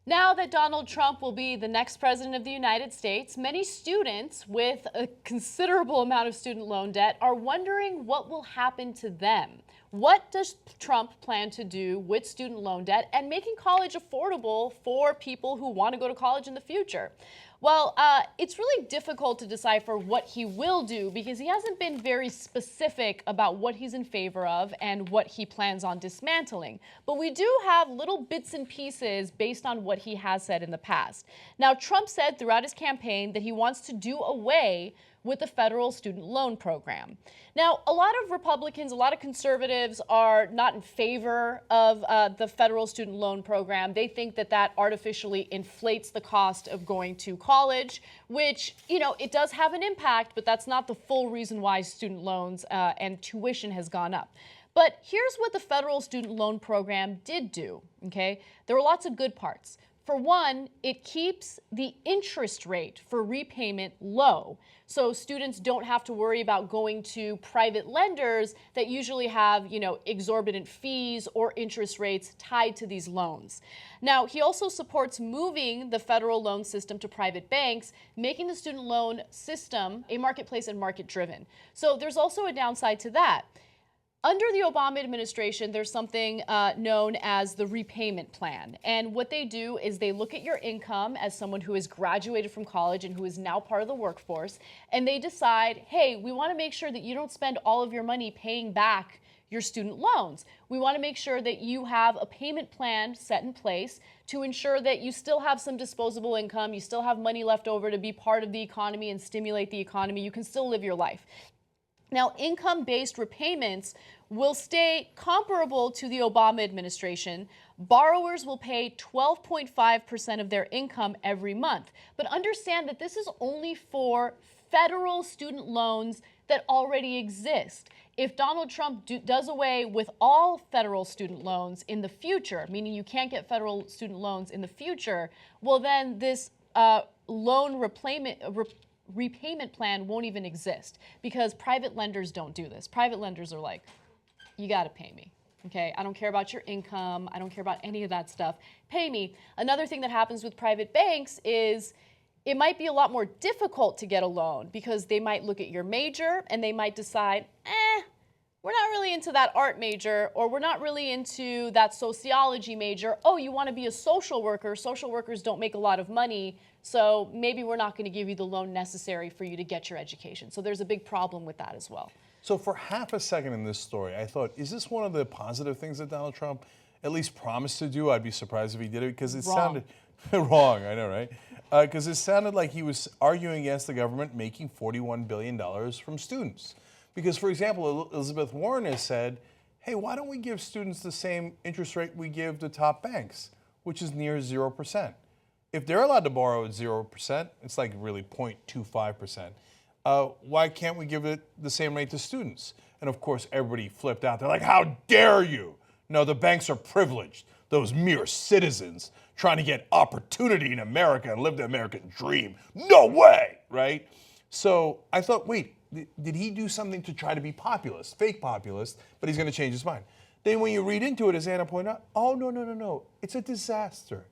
Now that Donald Trump will be the next president of the United States, many students with a considerable amount of student loan debt are wondering what will happen to them. What does Trump plan to do with student loan debt and making college affordable for people who want to go to college in the future? Well, it's really difficult to decipher what he will do because he hasn't been very specific about what he's in favor of and what he plans on dismantling. But we do have little bits and pieces based on what he has said in the past. Now, Trump said throughout his campaign that he wants to do away with the federal student loan program. Now, a lot of Republicans, a lot of conservatives are not in favor of the federal student loan program. They think that that artificially inflates the cost of going to college, which, you know, it does have an impact, but that's not the full reason why student loans and tuition has gone up. But here's what the federal student loan program did do, okay? There were lots of good parts. For one, it keeps the interest rate for repayment low. So students don't have to worry about going to private lenders that usually have, you know, exorbitant fees or interest rates tied to these loans. Now, he also supports moving the federal loan system to private banks, making the student loan system a marketplace and market-driven. So there's also a downside to that. Under the Obama administration, there's something known as the repayment plan. And what they do is they look at your income as someone who has graduated from college and who is now part of the workforce, and they decide, hey, we want to make sure that you don't spend all of your money paying back your student loans. We want to make sure that you have a payment plan set in place to ensure that you still have some disposable income, you still have money left over to be part of the economy and stimulate the economy, you can still live your life. Now, income-based repayments will stay comparable to the Obama administration. Borrowers will pay 12.5% of their income every month. But understand that this is only for federal student loans that already exist. If Donald Trump does away with all federal student loans in the future, meaning you can't get federal student loans in the future, well, then this loan repayment plan won't even exist because private lenders don't do this. Private lenders are like, you got to pay me. Okay, I don't care about your income. I don't care about any of that stuff. Pay me. Another thing that happens with private banks is it might be a lot more difficult to get a loan because they might look at your major and they might decide, we're not really into that art major, or we're not really into that sociology major. Oh, you want to be a social worker. Social workers don't make a lot of money, so maybe we're not going to give you the loan necessary for you to get your education. So there's a big problem with that as well. So for half a second in this story, I thought, is this one of the positive things that Donald Trump at least promised to do? I'd be surprised if he did it because it sounded wrong, I know, right? Because it sounded like he was arguing against the government making $41 billion from students. Because, for example, Elizabeth Warren has said, hey, why don't we give students the same interest rate we give the top banks, which is near 0%. If they're allowed to borrow at 0%, it's like really 0.25%. Why can't we give it the same rate to students? And of course, everybody flipped out. They're like, how dare you? No, the banks are privileged. Those mere citizens trying to get opportunity in America and live the American dream. No way, right? So I thought, wait, did he do something to try to be populist, fake populist, but he's going to change his mind? Then when you read into it, as Anna pointed out, oh, no, it's a disaster.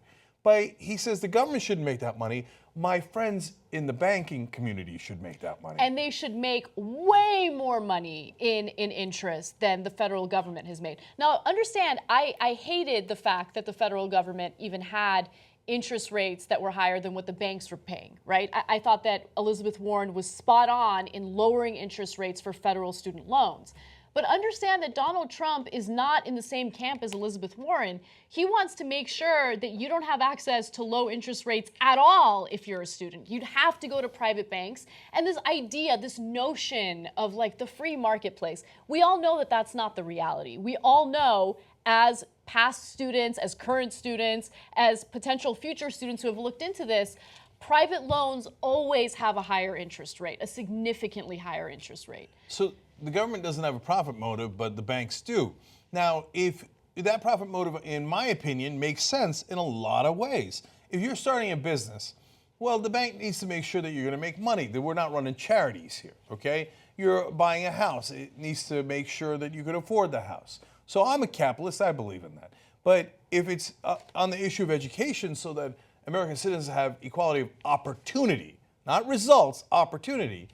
He says the government shouldn't make that money. My friends in the banking community should make that money. And they should make way more money in interest than the federal government has made. Now, understand, I hated the fact that the federal government even had interest rates that were higher than what the banks were paying, right? I thought that Elizabeth Warren was spot on in lowering interest rates for federal student loans. But understand that Donald Trump is not in the same camp as Elizabeth Warren. He wants to make sure that you don't have access to low interest rates at all if you're a student. You'd have to go to private banks. And this idea, this notion of like the free marketplace, we all know that that's not the reality. We all know as past students, as current students, as potential future students who have looked into this, private loans always have a higher interest rate, a significantly higher interest rate. So the government doesn't have a profit motive, but the banks do. Now, if that profit motive, in my opinion, makes sense in a lot of ways. If you're starting a business, well, the bank needs to make sure that you're going to make money, that we're not running charities here, okay? You're buying a house. It needs to make sure that you can afford the house. So I'm a capitalist. I believe in that. But if it's on the issue of education so that American citizens have equality of opportunity, not results, opportunity,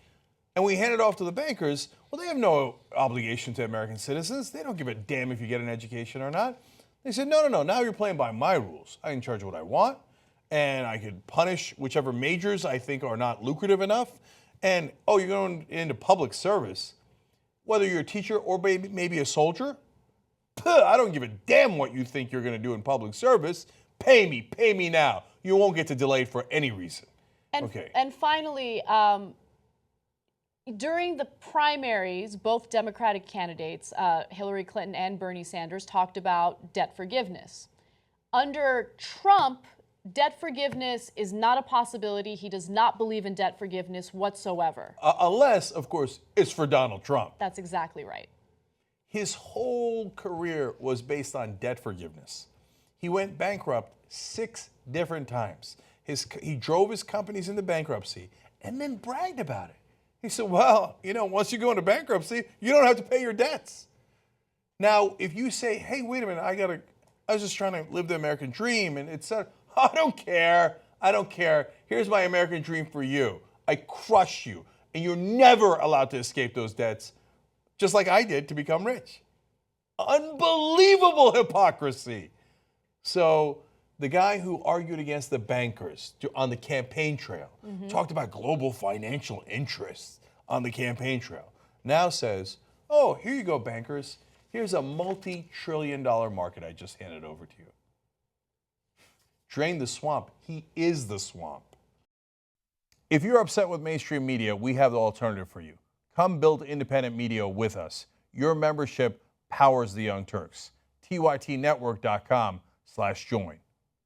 and we hand it off to the bankers, well, they have no obligation to American citizens. They don't give a damn if you get an education or not. They said, no, now you're playing by my rules. I can charge what I want, and I could punish whichever majors I think are not lucrative enough. And, oh, you're going into public service, whether you're a teacher or maybe a soldier, I don't give a damn what you think you're going to do in public service. Pay me now. You won't get to delay it for any reason. And finally, during the primaries, both Democratic candidates, Hillary Clinton and Bernie Sanders, talked about debt forgiveness. Under Trump, debt forgiveness is not a possibility. He does not believe in debt forgiveness whatsoever. Unless, of course, it's for Donald Trump. That's exactly right. His whole career was based on debt forgiveness. He went bankrupt 6 different times. He drove his companies into bankruptcy and then bragged about it. He said, well, once you go into bankruptcy, you don't have to pay your debts. Now, if you say, hey, wait a minute, I was just trying to live the American dream, and it said, I don't care. Here's my American dream for you. I crush you, and you're never allowed to escape those debts, just like I did to become rich. Unbelievable hypocrisy. So the guy who argued against the bankers on the campaign trail, talked about global financial interests on the campaign trail, now says, oh, here you go, bankers. Here's a multi-trillion-dollar market I just handed over to you. Drain the swamp. He is the swamp. If you're upset with mainstream media, we have the alternative for you. Come build independent media with us. Your membership powers the Young Turks. tytnetwork.com/join.